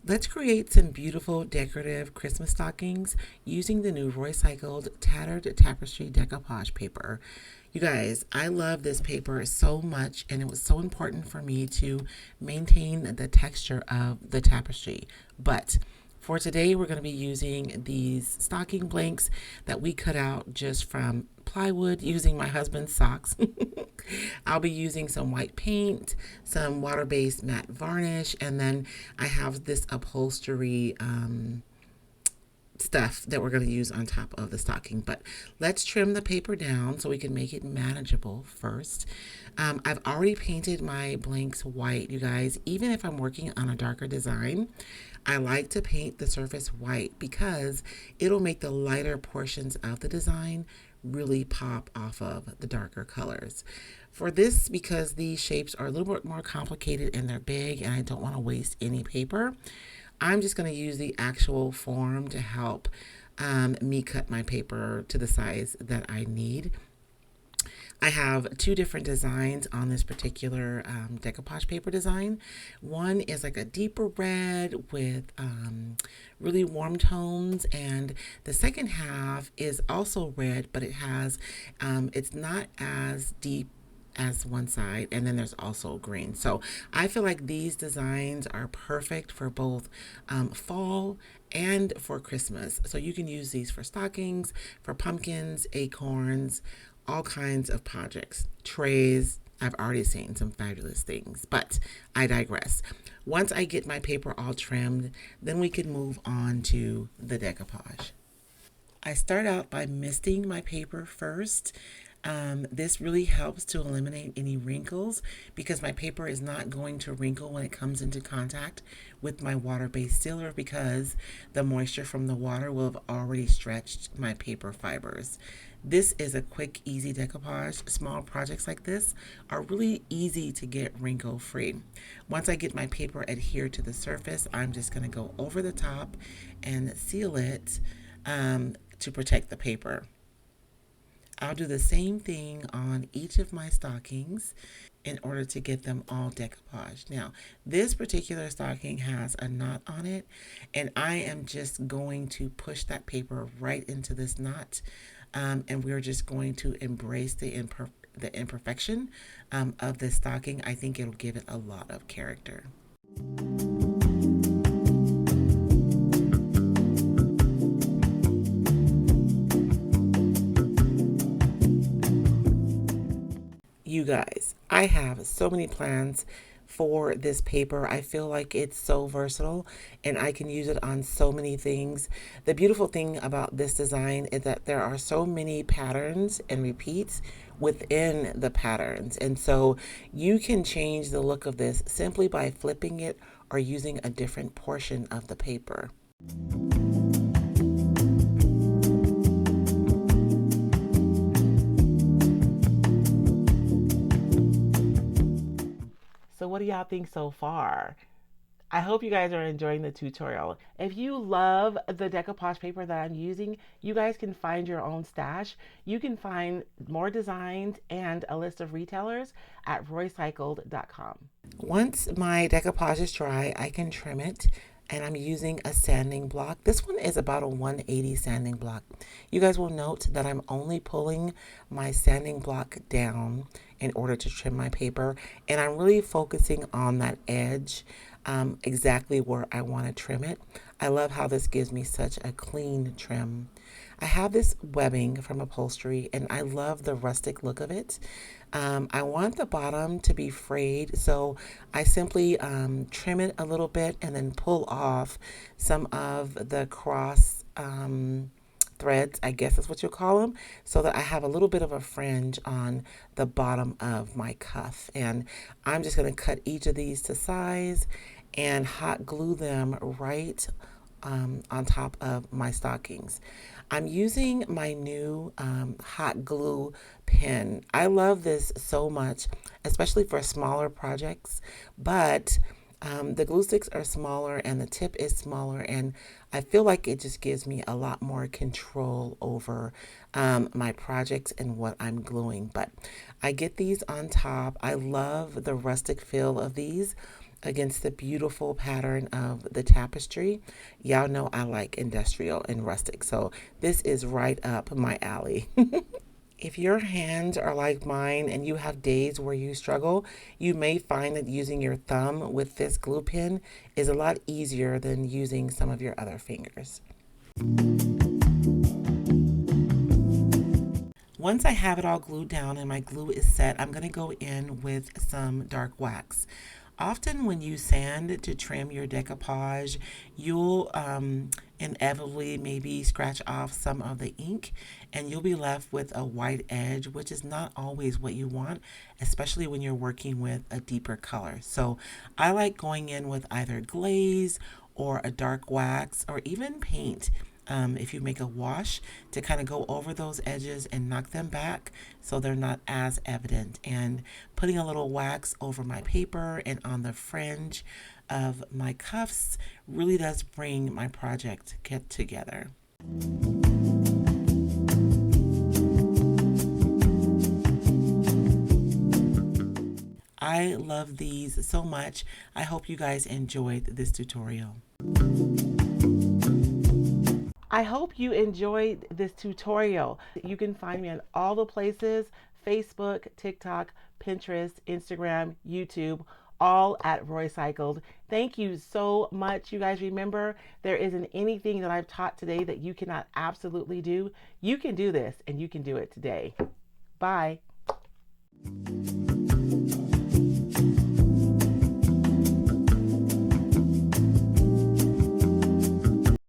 Let's create some beautiful decorative Christmas stockings using the new Roycycled Tattered Tapestry Decoupage paper. You guys, I love this paper so much, and it was so important for me to maintain the texture of the tapestry. But for today, we're going to be using these stocking blanks that we cut out just from plywood using my husband's socks. I'll be using some white paint, some water-based matte varnish, and then I have this upholstery stuff that we're going to use on top of the stocking. But let's trim the paper down so we can make it manageable first. I've already painted my blanks white, you guys. Even if I'm working on a darker design, I like to paint the surface white because it'll make the lighter portions of the design really pop off of the darker colors. For this, because these shapes are a little bit more complicated and they're big and I don't want to waste any paper, I'm just going to use the actual form to help me cut my paper to the size that I need. I have two different designs on this particular decoupage paper design. One is like a deeper red with really warm tones, and the second half is also red, but it has, it's not as deep as one side, and then there's also green. So I feel like these designs are perfect for both fall and for Christmas. So you can use these for stockings, for pumpkins, acorns, all kinds of projects, trays. I've already seen some fabulous things, but I digress. Once I get my paper all trimmed, then we can move on to the decoupage. I start out by misting my paper first. This really helps to eliminate any wrinkles because my paper is not going to wrinkle when it comes into contact with my water-based sealer because the moisture from the water will have already stretched my paper fibers. This is a quick, easy decoupage. Small projects like this are really easy to get wrinkle free. Once I get my paper adhered to the surface, I'm just going to go over the top and seal it to protect the paper. I'll do the same thing on each of my stockings in order to get them all decoupaged. Now, this particular stocking has a knot on it, and I am just going to push that paper right into this knot, and we're just going to embrace the imperfection of this stocking. I think it'll give it a lot of character. You guys, I have so many plans for this paper. I feel like it's so versatile and I can use it on so many things. The beautiful thing about this design is that there are so many patterns and repeats within the patterns. And so you can change the look of this simply by flipping it or using a different portion of the paper. So what do y'all think so far? I hope you guys are enjoying the tutorial. If you love the decoupage paper that I'm using, you guys can find your own stash. You can find more designs and a list of retailers at roycycled.com. Once my decoupage is dry, I can trim it, and I'm using a sanding block. This one is about a 180 sanding block. You guys will note that I'm only pulling my sanding block down in order to trim my paper, and I'm really focusing on that edge, exactly where I want to trim it. I love how this gives me such a clean trim. I have this webbing from upholstery and I love the rustic look of it. I want the bottom to be frayed, so I simply trim it a little bit and then pull off some of the cross threads, I guess that's what you call them, so that I have a little bit of a fringe on the bottom of my cuff. And I'm just going to cut each of these to size and hot glue them right on top of my stockings. I'm using my new hot glue pen. I love this so much, especially for smaller projects, but the glue sticks are smaller and the tip is smaller, and I feel like it just gives me a lot more control over my projects and what I'm gluing. But I get these on top. I love the rustic feel of these. against the beautiful pattern of the tapestry. Y'all know I like industrial and rustic, so this is right up my alley. If your hands are like mine and you have days where you struggle, you may find that using your thumb with this glue pen is a lot easier than using some of your other fingers. Once I have it all glued down and my glue is set, I'm going to go in with some dark wax. Often when you sand to trim your decoupage, you'll inevitably maybe scratch off some of the ink and you'll be left with a white edge, which is not always what you want, especially when you're working with a deeper color. So I like going in with either glaze or a dark wax or even paint. If you make a wash, to kind of go over those edges and knock them back so they're not as evident. And putting a little wax over my paper and on the fringe of my cuffs really does bring my project get together. I love these so much. I hope you guys enjoyed this tutorial. I hope you enjoyed this tutorial. You can find me on all the places: Facebook, TikTok, Pinterest, Instagram, YouTube, all at Roycycled. Thank you so much. You guys, remember, there isn't anything that I've taught today that you cannot absolutely do. You can do this and you can do it today. Bye.